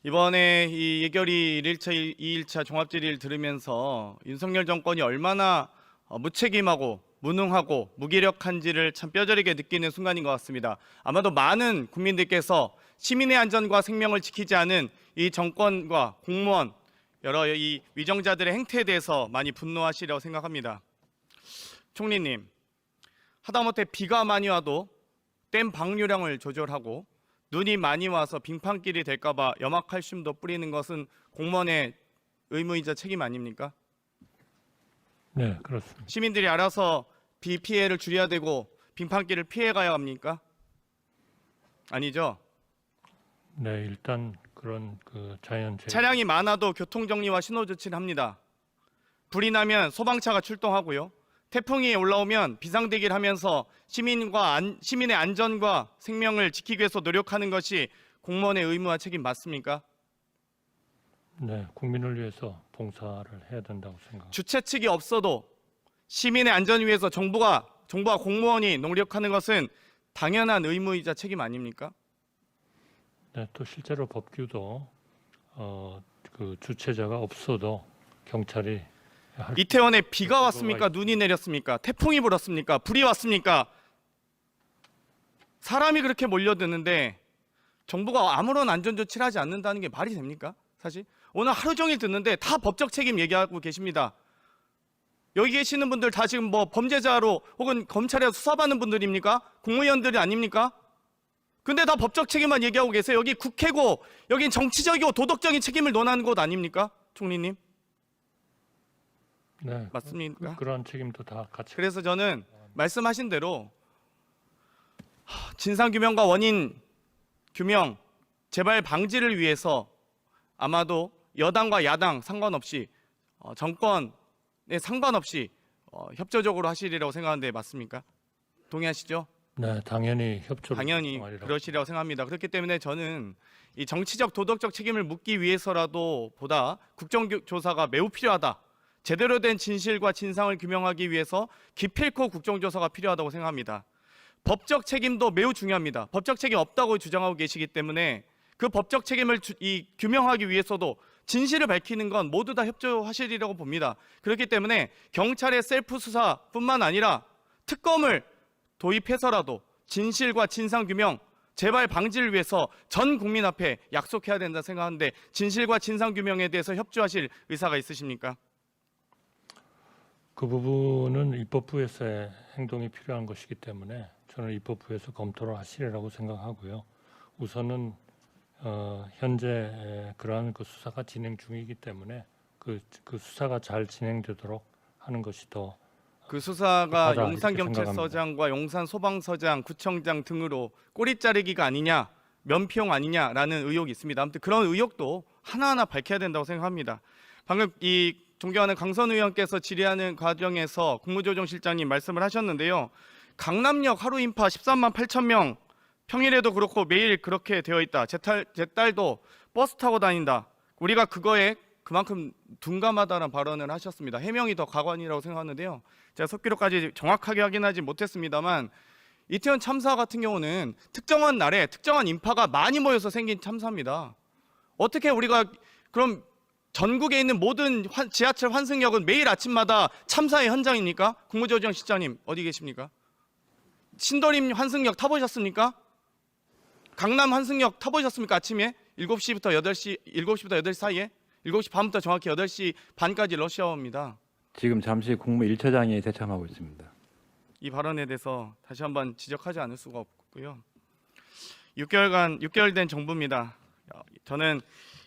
이번에 이 예결위 1일차, 2일차 종합질의를 들으면서 윤석열 정권이 얼마나 무책임하고 무능하고 무기력한지를 참 뼈저리게 느끼는 순간인 것 같습니다. 아마도 많은 국민들께서 시민의 안전과 생명을 지키지 않은 이 정권과 공무원, 여러 이 위정자들의 행태에 대해서 많이 분노하시리라고 생각합니다. 총리님, 하다못해 비가 많이 와도 댐 방류량을 조절하고 눈이 많이 와서 빙판길이 될까봐 염화칼슘도 뿌리는 것은 공무원의 의무이자 책임 아닙니까? 네, 그렇습니다. 시민들이 알아서 비 피해를 줄여야 되고 빙판길을 피해 가야 합니까? 아니죠. 네, 일단 그런 그 자연재해 차량이 많아도 교통정리와 신호조치를 합니다. 불이 나면 소방차가 출동하고요. 태풍이 올라오면 비상대기를 하면서 시민의 안전과 생명을 지키기 위해서 노력하는 것이 공무원의 의무와 책임 맞습니까? 네, 국민을 위해서 봉사를 해야 된다고 생각합니다. 주최 측이 없어도 시민의 안전을 위해서 정부와 공무원이 노력하는 것은 당연한 의무이자 책임 아닙니까? 네, 또 실제로 법규도 그 주체자가 없어도 경찰이 이태원에 비가 왔습니까? 눈이 내렸습니까? 태풍이 불었습니까? 불이 왔습니까? 사람이 그렇게 몰려드는데 정부가 아무런 안전조치를 하지 않는다는 게 말이 됩니까? 사실 오늘 하루 종일 듣는데 다 법적 책임 얘기하고 계십니다. 여기 계시는 분들 다 지금 뭐 범죄자로 혹은 검찰에 수사받는 분들입니까? 국무위원들이 아닙니까? 근데 다 법적 책임만 얘기하고 계세요. 여기 국회고 여긴 정치적이고 도덕적인 책임을 논하는 곳 아닙니까? 총리님? 네, 맞습니까? 그러한 책임도 다 같이. 그래서 저는 말씀하신 대로 진상규명과 원인 규명, 재발 방지를 위해서 아마도 여당과 야당 상관없이 정권에 상관없이 협조적으로 하시리라고 생각하는데 맞습니까? 동의하시죠? 네, 당연히 협조를 당연히 요청하리라고. 그러시리라고 생각합니다. 그렇기 때문에 저는 이 정치적 도덕적 책임을 묻기 위해서라도 보다 국정조사가 매우 필요하다. 제대로 된 진실과 진상을 규명하기 위해서 기필코 국정조사가 필요하다고 생각합니다. 법적 책임도 매우 중요합니다. 법적 책임 없다고 주장하고 계시기 때문에 그 법적 책임을 규명하기 위해서도 진실을 밝히는 건 모두 다 협조하시리라고 봅니다. 그렇기 때문에 경찰의 셀프 수사뿐만 아니라 특검을 도입해서라도 진실과 진상 규명, 재발 방지를 위해서 전 국민 앞에 약속해야 된다 생각하는데 진실과 진상 규명에 대해서 협조하실 의사가 있으십니까? 그 부분은 입법부에서의 행동이 필요한 것이기 때문에 저는 입법부에서 검토를 하시리라고 생각하고요. 우선은 현재 그러한 그 수사가 진행 중이기 때문에 그 수사가 잘 진행되도록 하는 것이 더 그 수사가 급하다, 용산경찰서장과 용산소방서장, 구청장 등으로 꼬리 자르기가 아니냐, 면피용 아니냐라는 의혹이 있습니다. 아무튼 그런 의혹도 하나하나 밝혀야 된다고 생각합니다. 방금 이 존경하는 강선 의원께서 질의하는 과정에서 국무조정실장님 말씀을 하셨는데요. 강남역 하루 인파 13만 8천 명, 평일에도 그렇고 매일 그렇게 되어 있다. 제 딸도 버스 타고 다닌다. 우리가 그거에 그만큼 둔감하다는 발언을 하셨습니다. 해명이 더 가관이라고 생각하는데요. 제가 속기록까지 정확하게 확인하지 못했습니다만 이태원 참사 같은 경우는 특정한 날에 특정한 인파가 많이 모여서 생긴 참사입니다. 어떻게 우리가 그럼 전국에 있는 모든 지하철 환승역은 매일 아침마다 참사의 현장입니까? 국무조정실장님 어디 계십니까? 신도림 환승역 타보셨습니까? 강남 환승역 타보셨습니까? 아침에 7시부터 8시 사이에 7시 반부터 정확히 8시 반까지 러시아워입니다. 지금 잠시 국무 1차장이 대참하고 있습니다. 이 발언에 대해서 다시 한번 지적하지 않을 수가 없고요. 6개월 된 정부입니다. 저는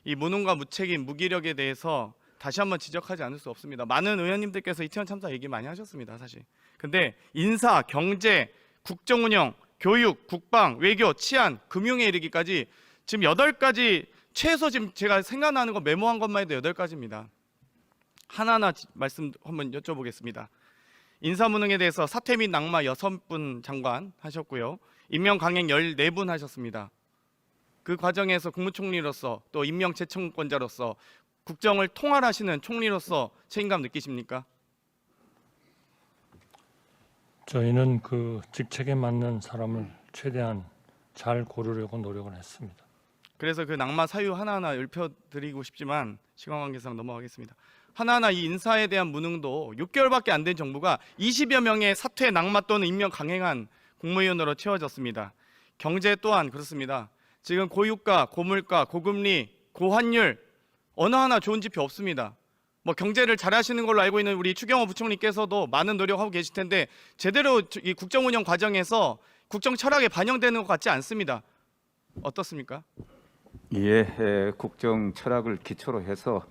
이 무능과 무책임, 무기력에 대해서 다시 한번 지적하지 않을 수 없습니다. 많은 의원님들께서 이태원 참사 얘기 많이 하셨습니다, 사실. 근데 인사, 경제, 국정운영, 교육, 국방, 외교, 치안, 금융에 이르기까지 지금 8가지 최소 지금 제가 생각나는 거 메모한 것만 해도 8가지입니다. 하나하나 말씀 한번 여쭤보겠습니다. 인사무능에 대해서 사퇴 및 낙마 6분 장관 하셨고요. 임명 강행 14분 하셨습니다. 그 과정에서 국무총리로서 또 임명 재청권자로서 국정을 통할하시는 총리로서 책임감 느끼십니까? 저희는 그 직책에 맞는 사람을 최대한 잘 고르려고 노력을 했습니다. 그래서 그 낙마 사유 하나하나 읊어드리고 싶지만 시간 관계상 넘어가겠습니다. 하나하나 이 인사에 대한 무능도 6개월밖에 안 된 정부가 20여 명의 사퇴, 낙마 또는 임명 강행한 국무위원으로 채워졌습니다. 경제 또한 그렇습니다. 지금 고유가, 고물가, 고금리, 고환율 어느 하나 좋은 지표 없습니다. 뭐 경제를 잘하시는 걸로 알고 있는 우리 추경호 부총리께서도 많은 노력하고 계실 텐데 제대로 이 국정 운영 과정에서 국정 철학에 반영되는 것 같지 않습니다. 어떻습니까? 예, 국정 철학을 기초로 해서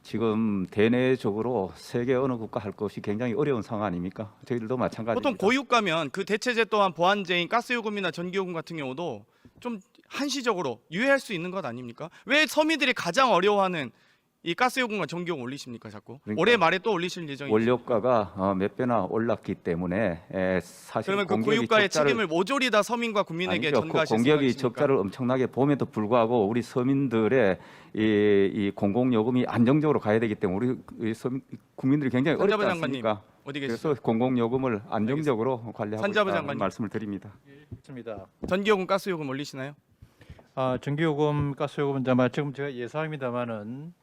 지금 대내적으로 세계 어느 국가 할 것이 굉장히 어려운 상황 아닙니까? 저희들도 마찬가지입니다. 보통 고유가면 그 대체제 또한 보완제인 가스요금이나 전기요금 같은 경우도 좀 한시적으로 유예할 수 있는 것 아닙니까? 왜 서민들이 가장 어려워하는 이 가스요금과 전기요금 올리십니까 자꾸? 그러니까 올해 말에 또 올리실 예정이죠. 원료가가 몇 배나 올랐기 때문에 사실 그러면 그 공격이 고유가의 적자를 책임을 모조리 다 서민과 국민에게 아니죠. 전가하실 공격이 생각이십니까? 적자를 엄청나게 보험에도 불구하고 우리 서민들의 이 공공요금이 안정적으로 가야 되기 때문에 우리 국민들이 굉장히 어렵지 산자부 장관님 않습니까? 어디 계시죠? 그래서 공공요금을 안정적으로 관리하고 산자부 있다는 장관님. 말씀을 드립니다. 있습니다. 전기요금, 가스요금 올리시나요? 전기요금, 가스요금은 아마 지금 제가 예상입니다만은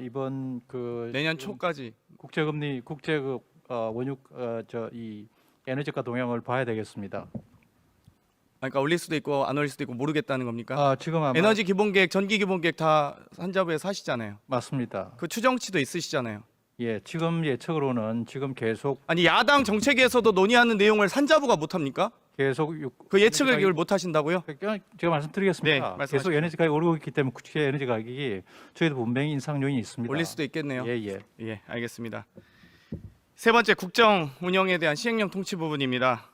이번 그 내년 초까지. 국제금리, 원유 이 에너지가 동향을 봐야 되겠습니다. 그러니까 올릴 수도 있고 안 올릴 수도 있고 모르겠다는 겁니까? 지금 아마 에너지 기본계획, 전기 기본계획 다 산자부에서 하시잖아요. 맞습니다. 그 추정치도 있으시잖아요. 예, 지금 예측으로는 지금 계속 아니 야당 정책에서도 논의하는 내용을 산자부가 못 합니까? 그 예측을 그걸 못 하신다고요? 제가 말씀드리겠습니다. 네, 말씀하십시오. 계속 에너지 가격이 오르고 있기 때문에 국제 에너지 가격이 저희도 분명히 인상 요인이 있습니다. 올릴 수도 있겠네요. 예. 예, 알겠습니다. 세 번째 국정 운영에 대한 시행령 통치 부분입니다.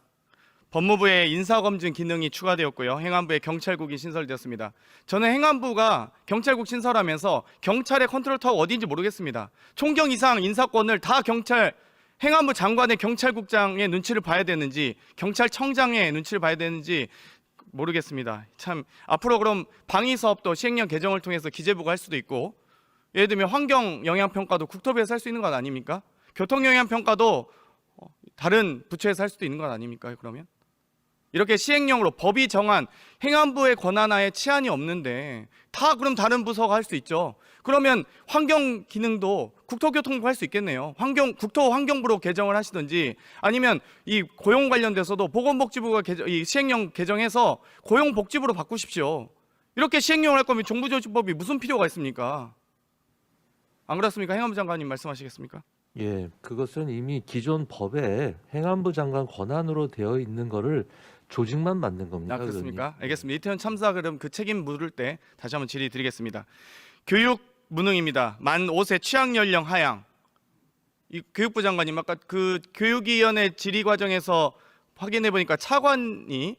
법무부의 인사검증 기능이 추가되었고요. 행안부의 경찰국이 신설되었습니다. 저는 행안부가 경찰국 신설하면서 경찰의 컨트롤 타워 어디인지 모르겠습니다. 총경 이상 인사권을 다 행안부 장관의 경찰국장의 눈치를 봐야 되는지 경찰청장의 눈치를 봐야 되는지 모르겠습니다. 참 앞으로 그럼 방위 사업도 시행령 개정을 통해서 기재부가 할 수도 있고 예를 들면 환경 영향 평가도 국토부에서 할 수 있는 것 아닙니까? 교통 영향 평가도 다른 부처에서 할 수도 있는 것 아닙니까? 그러면 이렇게 시행령으로 법이 정한 행안부의 권한하에 치안이 없는데 다 그럼 다른 부서가 할 수 있죠. 그러면 환경 기능도 국토교통부 할 수 있겠네요. 국토환경부로 개정을 하시든지 아니면 이 고용 관련돼서도 보건복지부가 이 시행령 개정해서 고용복지부로 바꾸십시오. 이렇게 시행령을 할 거면 정부조직법이 무슨 필요가 있습니까? 안 그렇습니까? 행안부 장관님 말씀하시겠습니까? 예, 그것은 이미 기존 법에 행안부 장관 권한으로 되어 있는 거를 조직만 만든 겁니다. 그렇습니까? 알겠습니다. 이태원 참사 그럼 그 책임 물을 때 다시 한번 질의드리겠습니다. 교육 무능입니다. 만 5세 취학 연령 하향. 이 교육부 장관님 아까 그 교육위원회 질의 과정에서 확인해 보니까 차관이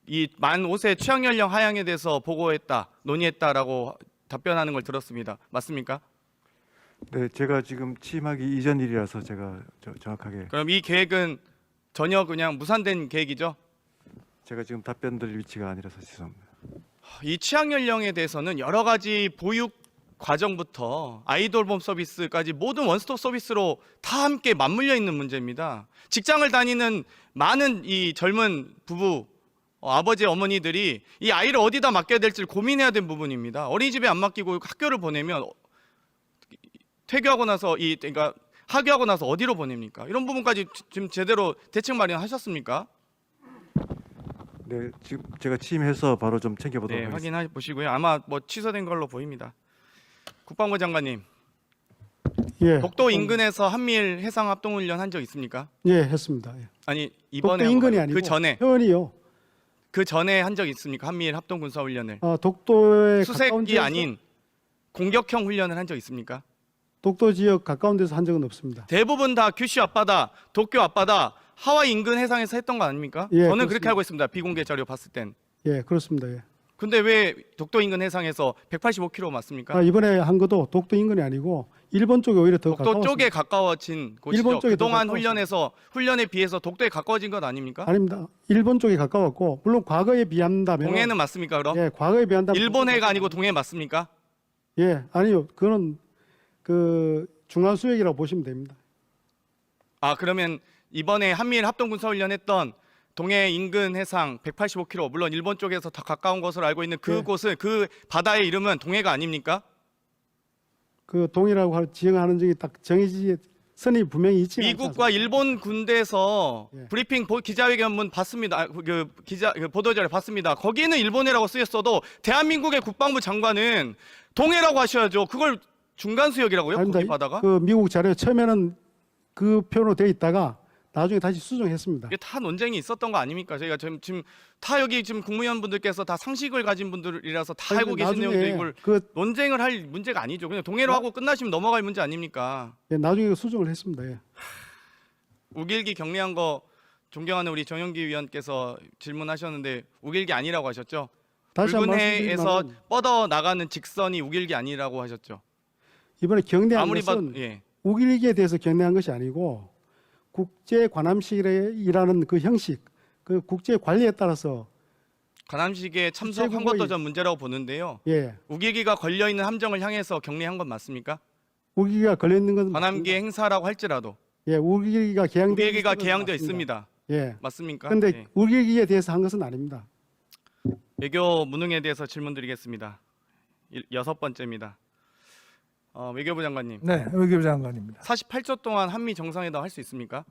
이 만 5세 취학 연령 하향에 대해서 보고했다, 논의했다라고 답변하는 걸 들었습니다. 맞습니까? 네, 제가 지금 취임하기 이전 일이라서 제가 정확하게 그럼 이 계획은 전혀 그냥 무산된 계획이죠? 제가 지금 답변 드릴 위치가 아니라서 죄송합니다. 이 취학 연령에 대해서는 여러 가지 보육 과정부터 아이돌봄 서비스까지 모든 원스톱 서비스로 다 함께 맞물려 있는 문제입니다. 직장을 다니는 많은 이 젊은 부부, 아버지, 어머니들이 이 아이를 어디다 맡겨야 될지를 고민해야 되는 부분입니다. 어린이집에 안 맡기고 학교를 보내면 퇴교하고 나서 그러니까 하교하고 나서 어디로 보냅니까? 이런 부분까지 지금 제대로 대책 마련하셨습니까? 네, 지금 제가 취임해서 바로 좀 챙겨보도록 네, 하겠습니다. 확인해 보시고요. 아마 뭐 취소된 걸로 보입니다. 국방부 장관님, 예, 독도 인근에서 한미일 해상 합동 훈련 한 적 있습니까? 예, 했습니다. 예. 아니 이번에 독도 인근이 아니고 그 전에 한 적 있습니까? 한미일 합동 군사 훈련을 독도에 가까운 수색이 지역에서, 아닌 공격형 훈련을 한 적 있습니까? 독도 지역 가까운 데서 한 적은 없습니다. 대부분 다 규슈 앞바다, 도쿄 앞바다, 하와이 인근 해상에서 했던 거 아닙니까? 예, 저는 그렇습니다. 그렇게 알고 있습니다. 비공개 자료 봤을 땐. 예, 그렇습니다. 예. 근데 왜 독도 인근 해상에서 185km 맞습니까? 이번에 한 것도 독도 인근이 아니고 일본 쪽에 오히려 더 독도 가까웠습니다. 쪽에 가까워진 곳이죠. 일본 쪽에 더 그동안 가까웠습니다. 훈련에 비해서 독도에 가까워진 것 아닙니까? 아닙니다. 일본 쪽에 가까웠고 물론 과거에 비한다면 동해는 맞습니까? 그럼? 예, 과거에 비한다면 일본해가 아니고 동해 맞습니까? 예, 아니요. 그거는 그 중앙수역이라고 보시면 됩니다. 그러면 이번에 한미일 합동 군사 훈련 했던 동해 인근 해상 185km, 물론 일본 쪽에서 더 가까운 것으로 알고 있는 네. 그곳은 그 바다의 이름은 동해가 아닙니까? 그 동이라고 지정하는 적이 딱 정해지 선이 분명히 있지. 미국과 일본 군대에서 예. 브리핑 기자회견문 봤습니다. 그 보도자료 봤습니다. 거기는 일본해라고 쓰였어도 대한민국의 국방부 장관은 동해라고 하셔야죠. 그걸 중간 수역이라고요? 아닙니다. 거기 바다가? 그 미국 자료 처음에는 그 표현으로 돼 있다가 나중에 다시 수정했습니다. 이게 다 논쟁이 있었던 거 아닙니까? 저희가 지금 다 여기 지금 국무위원분들께서 다 상식을 가진 분들이라서 다 아니, 알고 계신 나중에 내용인데 이걸 그 논쟁을 할 문제가 아니죠. 그냥 동해로 하고 끝나시면 넘어갈 문제 아닙니까? 예, 나중에 수정을 했습니다. 예. 우길기 경례한 거 존경하는 우리 정영기 위원께서 질문하셨는데 우길기 아니라고 하셨죠? 다시 한번 붉은 해에서 말씀드리면 뻗어 나가는 직선이 우길기 아니라고 하셨죠? 이번에 경례한 아무리 봐도 것은 예. 우길기에 대해서 경례한 것이 아니고 국제 관함식이라는 그 형식, 그 국제 관리에 따라서 관함식에 참석한 국제국의- 것도 전 문제라고 보는데요. 예, 우길기가 걸려 있는 함정을 향해서 경례한 건 맞습니까? 우길기가 걸려 있는 건 관함기 행사라고 할지라도 예, 우길기가 개항되어 우길기가 있는 것은 개항되어 맞습니다. 있습니다. 예. 맞습니까? 근데 예. 우길기에 대해서 한 것은 아닙니다. 외교 무능에 대해서 질문드리겠습니다. 6번째입니다. 외교부 장관님, 네, 외교부 장관입니다. 48초 동안 한미 정상회담 할 수 있습니까?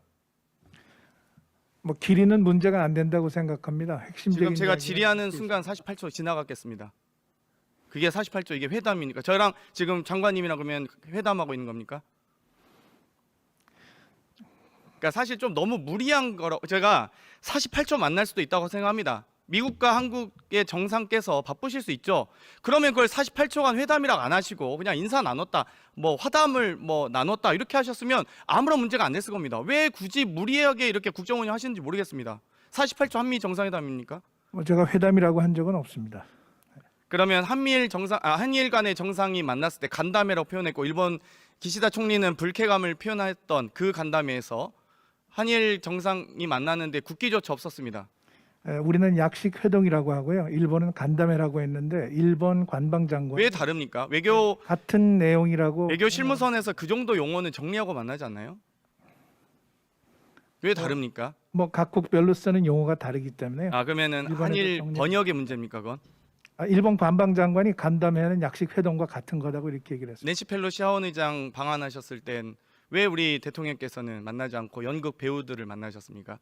뭐 길이는 문제가 안 된다고 생각합니다. 핵심적인 지금 제가 이야기는 질의하는 할수 순간 48초 지나갔겠습니다. 그게 48초 이게 회담이니까 저랑 지금 장관님이랑 그러면 회담하고 있는 겁니까? 그러니까 사실 좀 너무 무리한 거라고 제가 48초 만날 수도 있다고 생각합니다. 미국과 한국의 정상께서 바쁘실 수 있죠. 그러면 그걸 48초간 회담이라고 안 하시고 그냥 인사 나눴다, 뭐 화담을 뭐 나눴다 이렇게 하셨으면 아무런 문제가 안 됐을 겁니다. 왜 굳이 무리하게 이렇게 국정운영 하시는지 모르겠습니다. 48초 한미 정상회담입니까? 뭐 제가 회담이라고 한 적은 없습니다. 그러면 한일 간의 정상이 만났을 때 간담회라고 표현했고 일본 기시다 총리는 불쾌감을 표현했던 그 간담회에서 한일 정상이 만나는데 국기조차 없었습니다. 우리는 약식 회동이라고 하고요. 일본은 간담회라고 했는데 일본 관방장관 왜 다릅니까? 외교 같은 내용이라고 실무선에서 그 정도 용어는 정리하고 만나지 않나요? 왜 다릅니까? 뭐 각국별로 쓰는 용어가 다르기 때문에 그러면은 일본에서 한일 정리- 번역의 문제입니까 그건? 일본 관방장관이 간담회는 약식 회동과 같은 거라고 이렇게 얘기를 했습니다. 낸시 펠로시 하원 의장 방한하셨을 땐 왜 우리 대통령께서는 만나지 않고 연극 배우들을 만나셨습니까?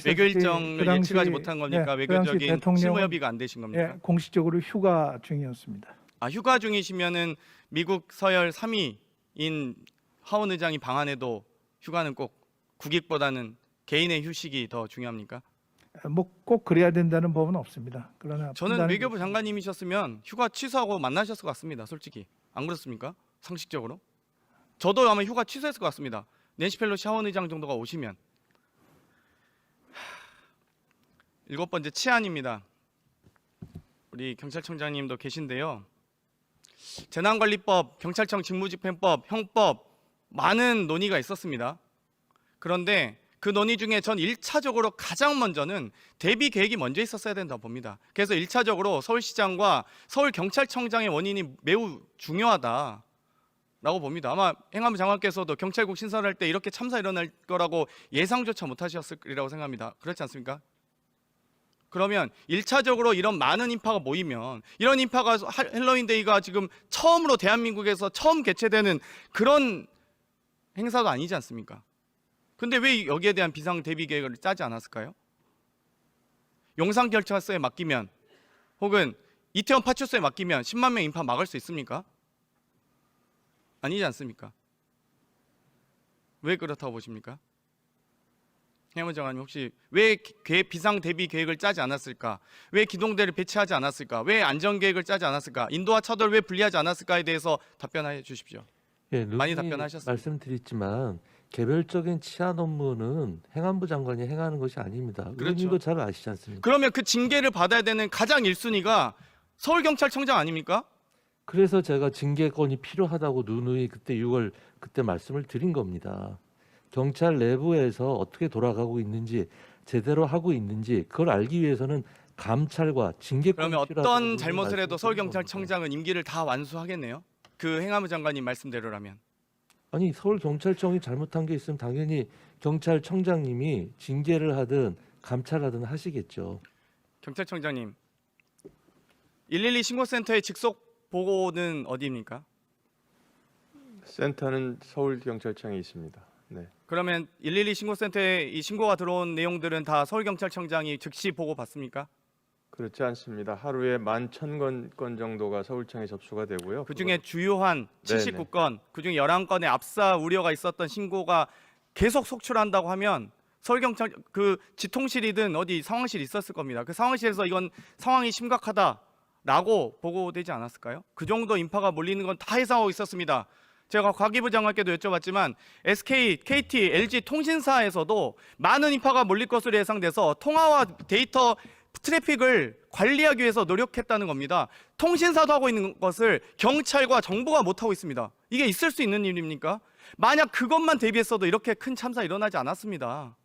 외교 일정을 그 당시- 예측하지 못한 겁니까? 그 당시 외교적인 대통령은- 실무 협의가 안 되신 겁니까? 예, 공식적으로 휴가 중이었습니다. 휴가 중이시면은 미국 서열 3위인 하원 의장이 방한해도 휴가는 꼭 국익보다는 개인의 휴식이 더 중요합니까? 뭐 꼭 그래야 된다는 법은 없습니다. 그러나 저는 판단은 외교부 장관님이셨으면 휴가 취소하고 만나셨을 것 같습니다. 솔직히 안 그렇습니까? 상식적으로 저도 아마 휴가 취소했을 것 같습니다. 낸시 펠로시 하원 의장 정도가 오시면. 7번째 치안입니다. 우리 경찰청장님도 계신데요. 재난관리법, 경찰청 직무집행법, 형법 많은 논의가 있었습니다. 그런데 그 논의 중에 전 1차적으로 가장 먼저는 대비 계획이 먼저 있었어야 된다고 봅니다. 그래서 1차적으로 서울시장과 서울경찰청장의 원인이 매우 중요하다라고 봅니다. 아마 행안부 장관께서도 경찰국 신설할 때 이렇게 참사 일어날 거라고 예상조차 못하셨을 거라고 생각합니다. 그렇지 않습니까? 그러면 1차적으로 이런 많은 인파가 모이면 이런 인파가 헬로윈데이가 지금 처음으로 대한민국에서 처음 개최되는 그런 행사도 아니지 않습니까? 근데 왜 여기에 대한 비상 대비 계획을 짜지 않았을까요? 용산경찰서에 맡기면 혹은 이태원 파출소에 맡기면 10만 명 인파 막을 수 있습니까? 아니지 않습니까? 왜 그렇다고 보십니까? 행안부 장관님 혹시 왜 비상 대비 계획을 짜지 않았을까? 왜 기동대를 배치하지 않았을까? 왜 안전 계획을 짜지 않았을까? 인도와 차도를 왜 분리하지 않았을까에 대해서 답변해 주십시오. 예, 많이 누누이 답변하셨습니다. 말씀드렸지만 개별적인 치안 업무는 행안부 장관이 행하는 것이 아닙니다. 그렇죠. 의원님도 잘 아시지 않습니까? 그러면 그 징계를 받아야 되는 가장 1순위가 서울경찰청장 아닙니까? 그래서 제가 징계권이 필요하다고 누누이 그때 6월 그때 말씀을 드린 겁니다. 경찰 내부에서 어떻게 돌아가고 있는지 제대로 하고 있는지 그걸 알기 위해서는 감찰과 징계권이 그러면 필요하다고 어떤 누누이 잘못을 해도 말씀드린 서울경찰청장은 임기를 다 완수하겠네요. 그 행안부 장관님 말씀대로라면. 아니 서울 경찰청이 잘못한 게 있으면 당연히 경찰청장님이 징계를 하든 감찰하든 하시겠죠. 경찰청장님, 112 신고센터의 직속 보고는 어디입니까? 센터는 서울경찰청에 있습니다. 네. 그러면 112 신고센터에 이 신고가 들어온 내용들은 다 서울경찰청장이 즉시 보고 받습니까? 그렇지 않습니다. 하루에 11,000건 정도가 서울청에 접수가 되고요. 그중에 주요한 네네. 79건, 그중에 11건의 압사 우려가 있었던 신고가 계속 속출한다고 하면 서울경찰 그 지통실이든 어디 상황실이 있었을 겁니다. 그 상황실에서 이건 상황이 심각하다라고 보고되지 않았을까요? 그 정도 인파가 몰리는 건 다 예상하고 있었습니다. 제가 과기부 장관께도 여쭤봤지만 SK, KT, LG 통신사에서도 많은 인파가 몰릴 것으로 예상돼서 통화와 데이터 트래픽을 관리하기 위해서 노력했다는 겁니다. 통신사도 하고 있는 것을 경찰과 정부가 못하고 있습니다. 이게 있을 수 있는 일입니까? 만약 그것만 대비했어도 이렇게 큰 참사 일어나지 않았습니다.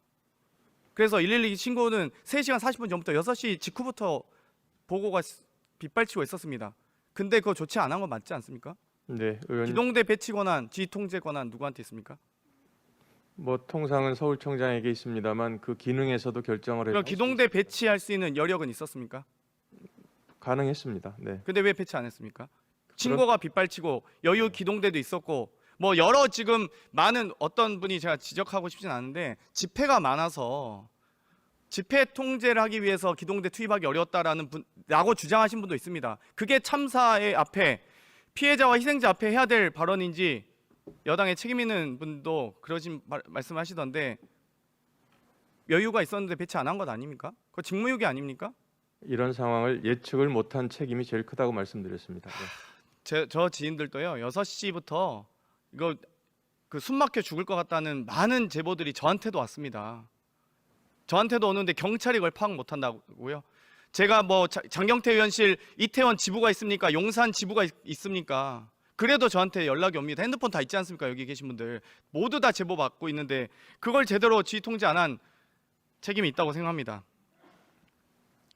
그래서 112 신고는 3시간 40분 전부터 6시 직후부터 보고가 빗발치고 있었습니다. 근데 그거 조치 안 한 건 맞지 않습니까? 네, 의원님. 기동대 배치 권한, 지휘 통제 권한 누구한테 있습니까? 뭐 통상은 서울청장에게 있습니다만 그 기능에서도 결정을 그럼 기동대 배치할 수 있는 여력은 있었습니까? 가능했습니다. 네. 근데 왜 배치 안 했습니까? 신고가 빗발치고 여유 기동대도 있었고 뭐 여러 지금 많은 어떤 분이 제가 지적하고 싶진 않은데 집회가 많아서 집회 통제를 하기 위해서 기동대 투입하기 어려웠다라는 분라고 주장하신 분도 있습니다. 그게 참사의 앞에 피해자와 희생자 앞에 해야 될 발언인지 여당에 책임 있는 분도 그러신 말씀하시던데 여유가 있었는데 배치 안 한 것 아닙니까? 그거 직무유기 아닙니까? 이런 상황을 예측을 못한 책임이 제일 크다고 말씀드렸습니다. 네. 저 지인들도요 6시부터 이거 그 숨막혀 죽을 것 같다는 많은 제보들이 저한테도 왔습니다. 저한테도 오는데 경찰이 그걸 파악 못한다고요? 제가 뭐 장경태 의원실 이태원 지부가 있습니까? 용산 지부가 있습니까? 그래도 저한테 연락이 옵니다. 핸드폰 다 있지 않습니까? 여기 계신 분들 모두 다 제보 받고 있는데 그걸 제대로 지휘 통제 안 한 책임이 있다고 생각합니다.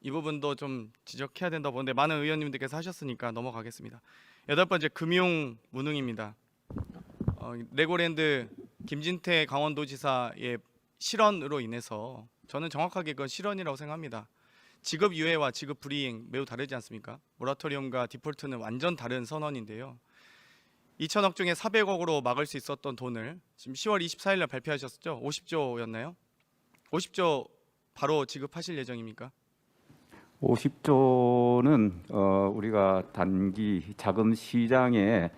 이 부분도 좀 지적해야 된다 보는데 많은 의원님들께서 하셨으니까 넘어가겠습니다. 8번째 금융 무능입니다. 레고랜드 김진태 강원도지사의 실언으로 인해서 저는 정확하게 그건 실언이라고 생각합니다. 지급 유예와 지급 불이행 매우 다르지 않습니까? 모라토리엄과 디폴트는 완전 다른 선언인데요. 2천억 중에 400억으로 막을 수 있었던 돈을 지금 10월 24일 날 발표하셨죠? 50조였나요? 50조 바로 지급하실 예정입니까? 50조는 우리가 단기 자금 시장에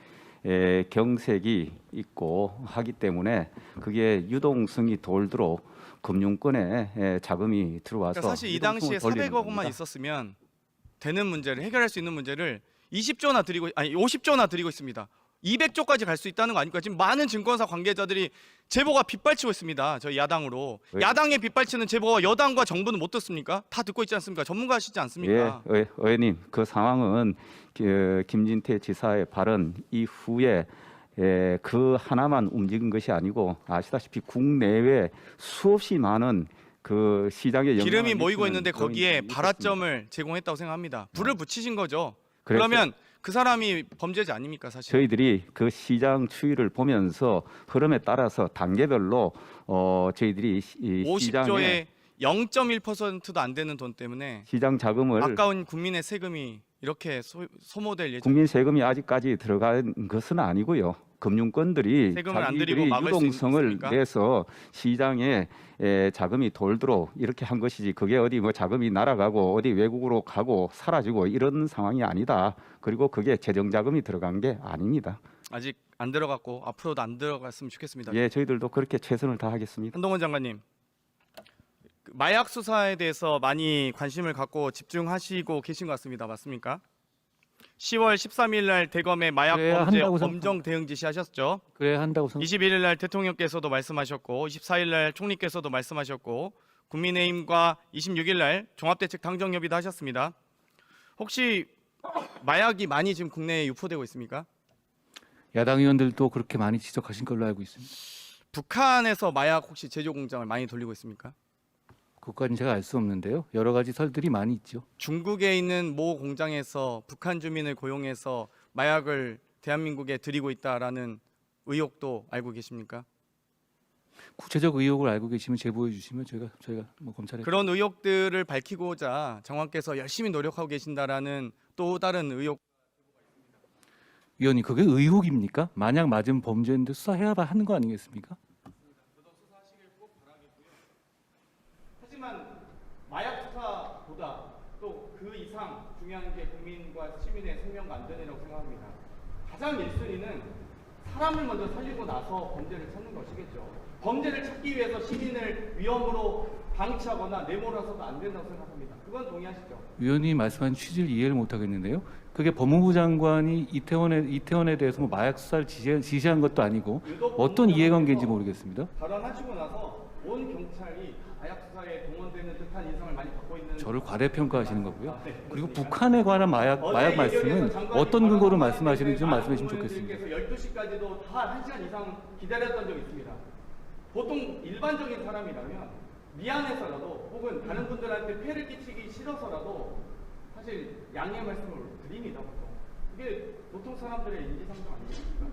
경색이 있고 하기 때문에 그게 유동성이 돌도록 금융권에 자금이 들어와서 그러니까 사실 이 당시에 400억만 있었으면 되는 문제를 해결할 수 있는 문제를 50조나 드리고 있습니다. 200조까지 갈 수 있다는 거 아닙니까? 지금 많은 증권사 관계자들이 제보가 빗발치고 있습니다. 저희 야당으로. 야당에 빗발치는 제보가 여당과 정부는 못 듣습니까? 다 듣고 있지 않습니까? 전문가시지 않습니까? 예, 의원님 그 상황은 김진태 지사의 발언 이후에 그 하나만 움직인 것이 아니고 아시다시피 국내외 수없이 많은 그 시장에 기름이 모이고 있는데 거기에 발화점을 제공했다고 생각합니다. 불을 붙이신 거죠. 그러면 그 사람이 범죄자 아닙니까 사실? 저희들이 그 시장 추이를 보면서 흐름에 따라서 단계별로 저희들이 이 50조에 0.1%도 안 되는 돈 때문에 시장 자금을 아까운 국민의 세금이 이렇게 소모될 예정. 국민 세금이 아직까지 들어간 것은 아니고요. 금융권들이 세금을 안 자기들이 드리고 막을 수 유동성을 있습니까? 내서 시장에 자금이 돌도록 이렇게 한 것이지 그게 어디 뭐 자금이 날아가고 어디 외국으로 가고 사라지고 이런 상황이 아니다. 그리고 그게 재정 자금이 들어간 게 아닙니다. 아직 안 들어갔고 앞으로도 안 들어갔으면 좋겠습니다. 예, 저희들도 그렇게 최선을 다하겠습니다. 한동훈 장관님, 그 마약 수사에 대해서 많이 관심을 갖고 집중하시고 계신 것 같습니다. 맞습니까? 10월 13일 날 대검의 마약 그래야 범죄 한다고 엄정 대응 지시하셨죠. 그래야 한다고 생각. 21일 날 대통령께서도 말씀하셨고 24일 날 총리께서도 말씀하셨고 국민의힘과 26일 날 종합대책 당정협의도 하셨습니다. 혹시 마약이 많이 지금 국내에 유포되고 있습니까? 야당 의원들도 그렇게 많이 지적하신 걸로 알고 있습니다. 북한에서 마약 혹시 제조 공장을 많이 돌리고 있습니까? 그것까지는 제가 알 수 없는데요. 여러 가지 설들이 많이 있죠. 중국에 있는 모 공장에서 북한 주민을 고용해서 마약을 대한민국에 들이고 있다라는 의혹도 알고 계십니까? 구체적 의혹을 알고 계시면 제보해 주시면 저희가 뭐 검찰에 그런 의혹들을 밝히고자 장관께서 열심히 노력하고 계신다라는 또 다른 의혹. 위원님 그게 의혹입니까? 만약 맞은 범죄인데 수사해야 하는 거 아니겠습니까? 하지만 마약 수사보다 또 그 이상 중요한 게 국민과 시민의 생명과 안전이라고 생각합니다. 가장 1순위는 사람을 먼저 살리고 나서 범죄를 찾는 것이겠죠. 범죄를 찾기 위해서 시민을 위험으로 방치하거나 내몰아서도 안 된다고 생각합니다. 그건 동의하시죠? 위원님이 말씀한 취지를 이해를 못 하겠는데요. 그게 법무부 장관이 이태원에 대해서 뭐 마약 수사를 지시한 것도 아니고 어떤 이해관계인지 모르겠습니다. 발언하시고 나서 온 경찰이 마약 수사에 동원되는 듯한 인상을 많이 받고 있는. 저를 과대평가하시는 거고요. 네, 그리고 그렇습니다. 북한에 관한 마약 어제 말씀은 예결위에서 장관이 어떤 근거로 발언한 말씀하시는지 좀 많은 말씀해 주시면 좋겠습니다. 의원님들께서 12시까지도 다 1시간 이상 기다렸던 적이 있습니다. 보통 일반적인 사람이라면 미안해서라도 혹은 다른 분들한테 폐를 끼치기 싫어서라도 사실 양해의 말씀을 드립니다. 보통. 이게 보통 사람들의 인지상정 아니겠습니까?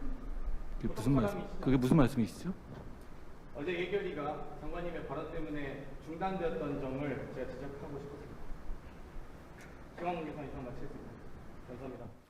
그게 무슨 말씀이시죠? 어제 예결위가 장관님의 발언 때문에 중단되었던 점을 제가 지적하고 싶었습니다. 시간 관계상 이상 마치겠습니다. 감사합니다.